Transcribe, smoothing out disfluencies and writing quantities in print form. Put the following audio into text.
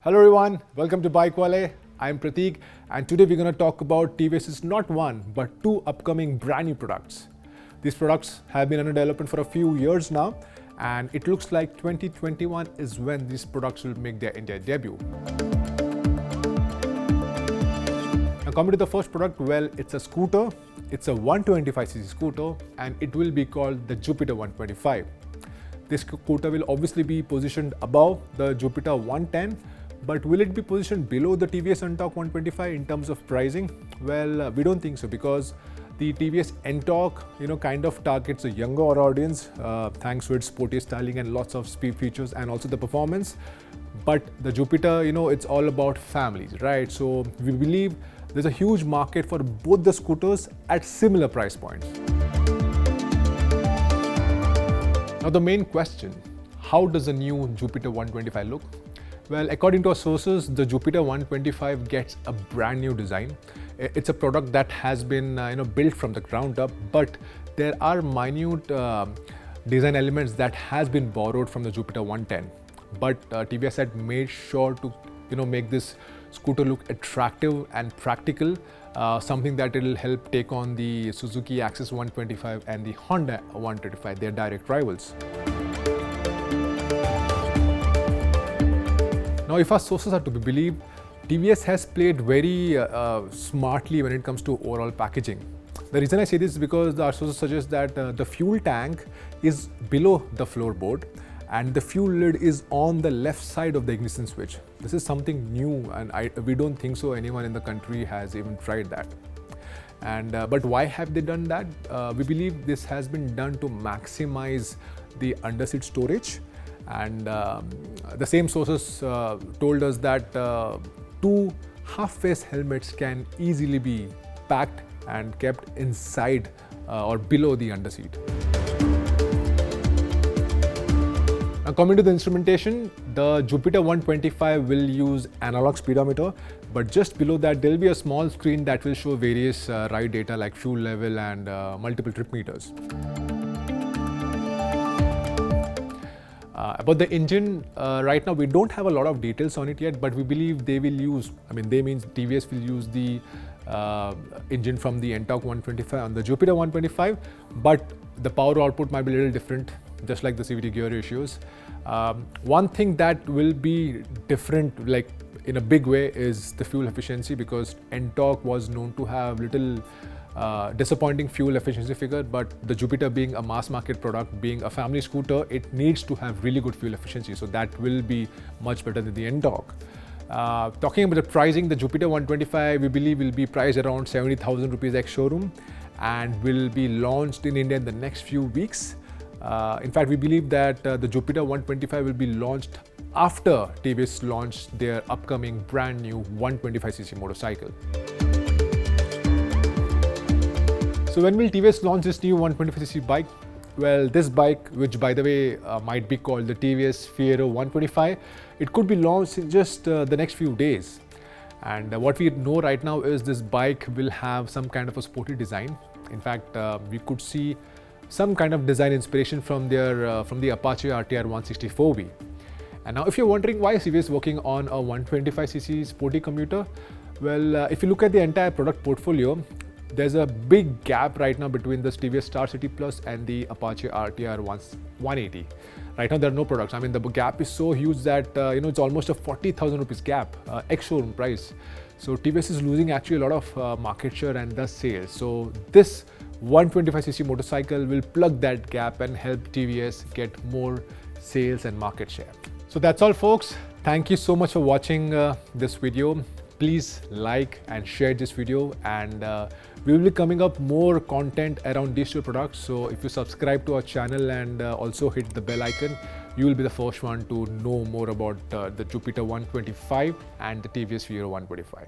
Hello everyone, welcome to BikeWale. I'm Prateek and today we're going to talk about TVS's not one but two upcoming brand new products. These products have been under development for a few years now and it looks like 2021 is when these products will make their India debut. Now coming to the first product, well, it's a scooter. It's a 125cc scooter and it will be called the Jupiter 125. This scooter will obviously be positioned above the Jupiter 110, but will it be positioned below the TVS Ntorq 125 in terms of pricing? Well, we don't think so because the TVS Ntorq, kind of targets a younger audience thanks to its sporty styling and lots of speed features and also the performance. But the Jupiter, it's all about families, right? So we believe there's a huge market for both the scooters at similar price points. Now the main question, how does the new Jupiter 125 look? Well, according to our sources, the Jupiter 125 gets a brand new design. It's a product that has been built from the ground up, but there are minute design elements that has been borrowed from the Jupiter 110. But TVS had made sure to make this scooter look attractive and practical, something that will help take on the Suzuki Access 125 and the Honda 125, their direct rivals. Now, if our sources are to be believed, TVS has played very smartly when it comes to overall packaging. The reason I say this is because our sources suggest that the fuel tank is below the floorboard and the fuel lid is on the left side of the ignition switch. This is something new and we don't think so anyone in the country has even tried that. And but why have they done that? We believe this has been done to maximize the underseat storage. And the same sources told us that two half-face helmets can easily be packed and kept inside or below the underseat. Now coming to the instrumentation, the Jupiter 125 will use analog speedometer, but just below that there will be a small screen that will show various ride data like fuel level and multiple trip meters. About the engine, right now we don't have a lot of details on it yet, but we believe they will use, they means TVS will use the engine from the Ntorq 125 on the Jupiter 125, but the power output might be a little different, just like the CVT gear ratios. One thing that will be different, like in a big way, is the fuel efficiency, because Ntorq was known to have little disappointing fuel efficiency figure, but the Jupiter being a mass market product, being a family scooter, it needs to have really good fuel efficiency. So that will be much better than the Ntorq. Talking about the pricing, the Jupiter 125 we believe will be priced around 70,000 rupees ex-showroom and will be launched in India in the next few weeks. In fact, we believe that the Jupiter 125 will be launched after TVS launched their upcoming brand new 125cc motorcycle. So when will TVS launch this new 125cc bike? Well, this bike, which by the way might be called the TVS Fiero 125, it could be launched in just the next few days. And what we know right now is this bike will have some kind of a sporty design. In fact, we could see some kind of design inspiration from the Apache RTR 164V. And now if you're wondering why is TVS working on a 125cc sporty commuter, well, if you look at the entire product portfolio, there's a big gap right now between the TVS Star City Plus and the Apache RTR 180. Right now there are no products. The gap is so huge that it's almost a 40,000 rupees gap, ex-showroom price. So TVS is losing actually a lot of market share and thus sales. So this 125cc motorcycle will plug that gap and help TVS get more sales and market share. So that's all, folks. Thank you so much for watching this video. Please like and share this video, and we will be coming up more content around these two products. So if you subscribe to our channel and also hit the bell icon, you will be the first one to know more about the Jupiter 125 and the TVS Fiero 125.